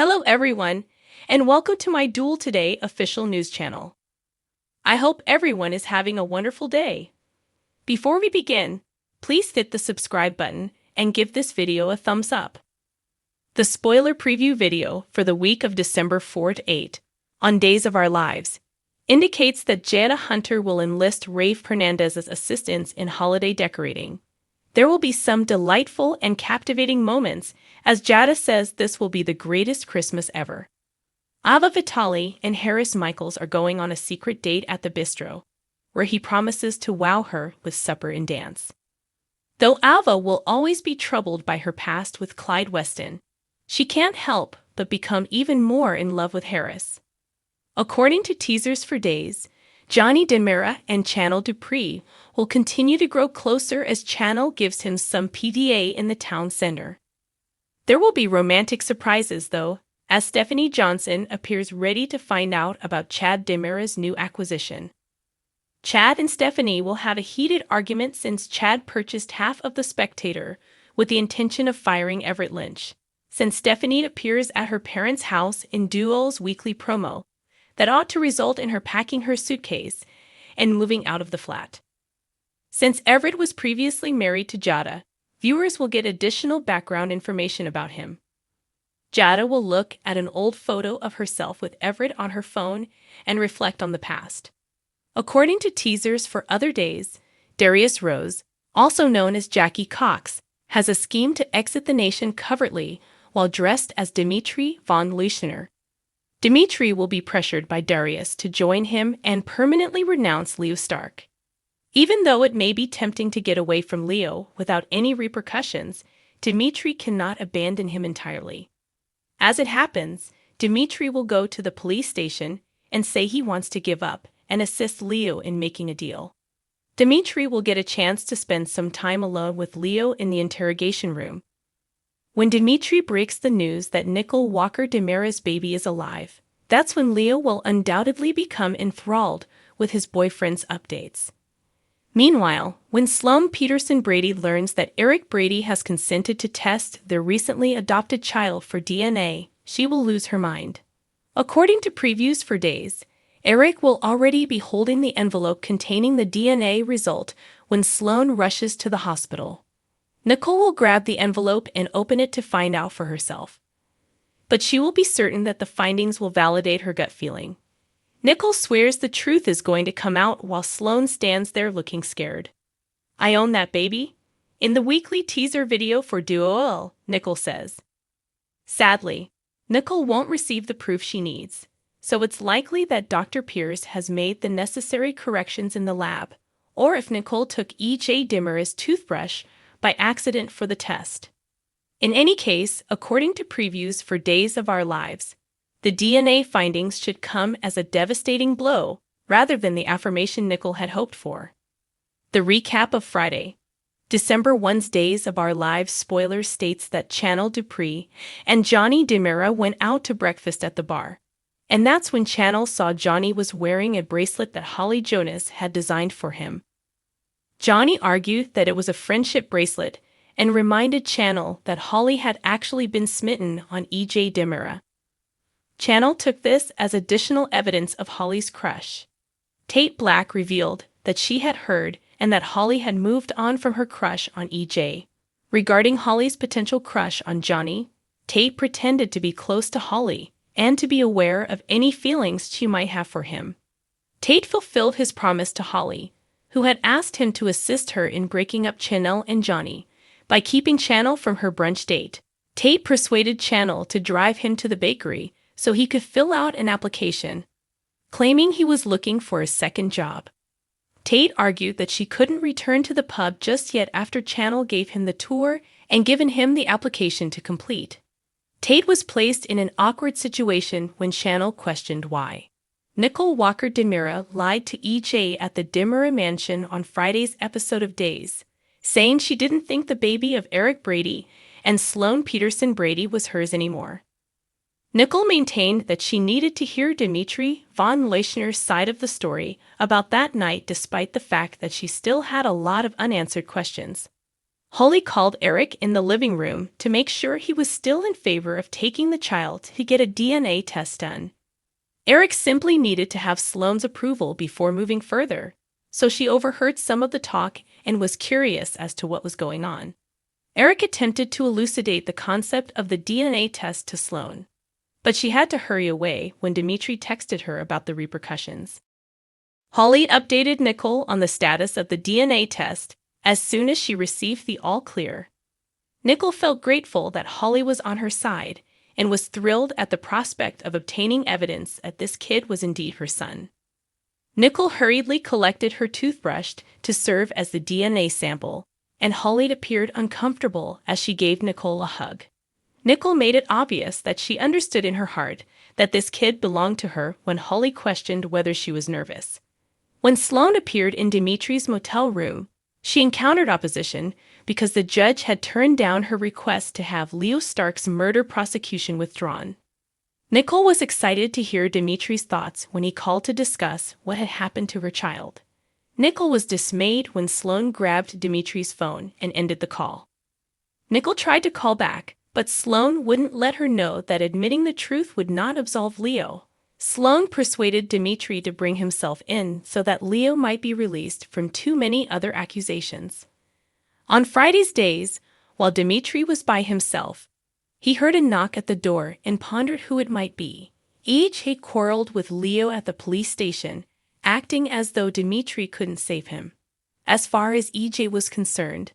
Hello everyone, and welcome to my Duel Today official news channel. I hope everyone is having a wonderful day. Before we begin, please hit the subscribe button and give this video a thumbs up. The spoiler preview video for the week of December 4 to 8, on Days of Our Lives, indicates that Jada Hunter will enlist Rafe Fernandez's assistance in holiday decorating. There will be some delightful and captivating moments, as Jada says this will be the greatest Christmas ever. Ava Vitali and Harris Michaels are going on a secret date at the bistro, where he promises to wow her with supper and dance. Though Ava will always be troubled by her past with Clyde Weston, she can't help but become even more in love with Harris. According to teasers for days, Johnny DeMera and Chanel Dupree will continue to grow closer as Chanel gives him some PDA in the town center. There will be romantic surprises, though, as Stephanie Johnson appears ready to find out about Chad DeMera's new acquisition. Chad and Stephanie will have a heated argument since Chad purchased half of The Spectator with the intention of firing Everett Lynch, since Stephanie appears at her parents' house in Duel's weekly promo that ought to result in her packing her suitcase and moving out of the flat. Since Everett was previously married to Jada, viewers will get additional background information about him. Jada will look at an old photo of herself with Everett on her phone and reflect on the past. According to teasers for other days, Darius Rose, also known as Jackie Cox, has a scheme to exit the nation covertly while dressed as Dimitri von Leuschner. Dimitri will be pressured by Darius to join him and permanently renounce Leo Stark. Even though it may be tempting to get away from Leo without any repercussions, Dimitri cannot abandon him entirely. As it happens, Dimitri will go to the police station and say he wants to give up and assist Leo in making a deal. Dimitri will get a chance to spend some time alone with Leo in the interrogation room. When Dimitri breaks the news that Nichole Walker DeMera's baby is alive, that's when Leo will undoubtedly become enthralled with his boyfriend's updates. Meanwhile, when Sloan Peterson Brady learns that Eric Brady has consented to test their recently adopted child for DNA, she will lose her mind. According to previews for days, Eric will already be holding the envelope containing the DNA result when Sloan rushes to the hospital. Nichole will grab the envelope and open it to find out for herself. But she will be certain that the findings will validate her gut feeling. Nichole swears the truth is going to come out while Sloan stands there looking scared. "I own that baby," in the weekly teaser video for Duel, Nichole says. Sadly, Nichole won't receive the proof she needs, so it's likely that Dr. Pierce has made the necessary corrections in the lab, or if Nichole took E.J. DeMera's toothbrush by accident for the test. In any case, according to previews for Days of Our Lives, the DNA findings should come as a devastating blow rather than the affirmation Nichole had hoped for. The recap of Friday, December 1's Days of Our Lives spoiler states that Chanel Dupree and Johnny DeMera went out to breakfast at the bar, and that's when Chanel saw Johnny was wearing a bracelet that Holly Jonas had designed for him. Johnny argued that it was a friendship bracelet and reminded Chanel that Holly had actually been smitten on E.J. DeMera. Chanel took this as additional evidence of Holly's crush. Tate Black revealed that she had heard and that Holly had moved on from her crush on E.J. Regarding Holly's potential crush on Johnny, Tate pretended to be close to Holly and to be aware of any feelings she might have for him. Tate fulfilled his promise to Holly, who had asked him to assist her in breaking up Chanel and Johnny by keeping Chanel from her brunch date. Tate persuaded Chanel to drive him to the bakery so he could fill out an application, claiming he was looking for a second job. Tate argued that she couldn't return to the pub just yet after Chanel gave him the tour and given him the application to complete. Tate was placed in an awkward situation when Chanel questioned why. Nichole Walker DeMera lied to E.J. at the DeMera mansion on Friday's episode of Days, saying she didn't think the baby of Eric Brady and Sloan Peterson Brady was hers anymore. Nichole maintained that she needed to hear Dimitri von Leuschner's side of the story about that night despite the fact that she still had a lot of unanswered questions. Holly called Eric in the living room to make sure he was still in favor of taking the child to get a DNA test done. Eric simply needed to have Sloan's approval before moving further, so she overheard some of the talk and was curious as to what was going on. Eric attempted to elucidate the concept of the DNA test to Sloan, but she had to hurry away when Dimitri texted her about the repercussions. Holly updated Nichole on the status of the DNA test as soon as she received the all-clear. Nichole felt grateful that Holly was on her side and was thrilled at the prospect of obtaining evidence that this kid was indeed her son. Nichole hurriedly collected her toothbrush to serve as the DNA sample, and Holly appeared uncomfortable as she gave Nichole a hug. Nichole made it obvious that she understood in her heart that this kid belonged to her when Holly questioned whether she was nervous. When Sloan appeared in Dimitri's motel room, she encountered opposition because the judge had turned down her request to have Leo Stark's murder prosecution withdrawn. Nichole was excited to hear Dimitri's thoughts when he called to discuss what had happened to her child. Nichole was dismayed when Sloan grabbed Dimitri's phone and ended the call. Nichole tried to call back, but Sloan wouldn't let her know that admitting the truth would not absolve Leo. Sloan persuaded Dimitri to bring himself in so that Leo might be released from too many other accusations. On Friday's days, while Dimitri was by himself, he heard a knock at the door and pondered who it might be. EJ had quarreled with Leo at the police station, acting as though Dimitri couldn't save him. As far as EJ was concerned,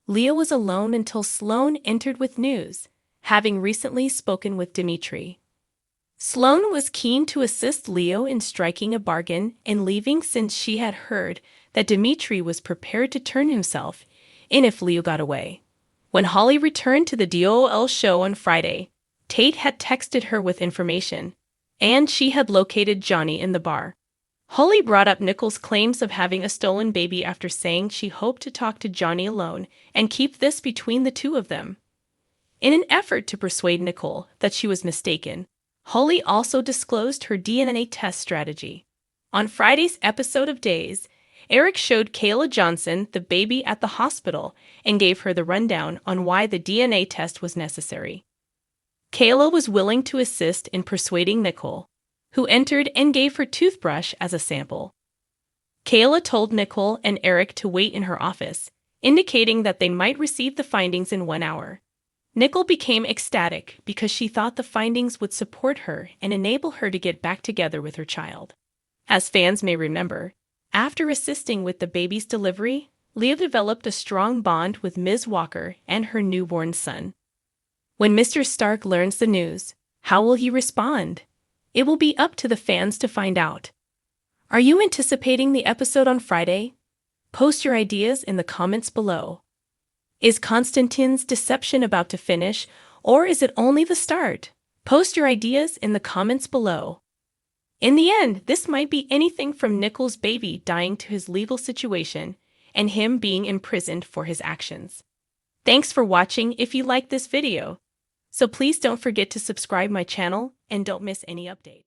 Leo was alone until Sloan entered with news, having recently spoken with Dimitri. Sloan was keen to assist Leo in striking a bargain and leaving since she had heard that Dimitri was prepared to turn himself in if Leo got away. When Holly returned to the DOL show on Friday, Tate had texted her with information, and she had located Johnny in the bar. Holly brought up Nichole's claims of having a stolen baby after saying she hoped to talk to Johnny alone and keep this between the two of them. In an effort to persuade Nichole that she was mistaken, Holly also disclosed her DNA test strategy. On Friday's episode of Days, Eric showed Kayla Johnson the baby at the hospital and gave her the rundown on why the DNA test was necessary. Kayla was willing to assist in persuading Nichole, who entered and gave her toothbrush as a sample. Kayla told Nichole and Eric to wait in her office, indicating that they might receive the findings in 1 hour. Nichole became ecstatic because she thought the findings would support her and enable her to get back together with her child. As fans may remember, after assisting with the baby's delivery, Leo developed a strong bond with Ms. Walker and her newborn son. When Mr. Stark learns the news, how will he respond? It will be up to the fans to find out. Are you anticipating the episode on Friday? Post your ideas in the comments below. Is Konstantin's deception about to finish, or is it only the start? Post your ideas in the comments below. In the end, this might be anything from Nichole's baby dying to his legal situation and him being imprisoned for his actions. Thanks for watching if you liked this video. So please don't forget to subscribe my channel and don't miss any update.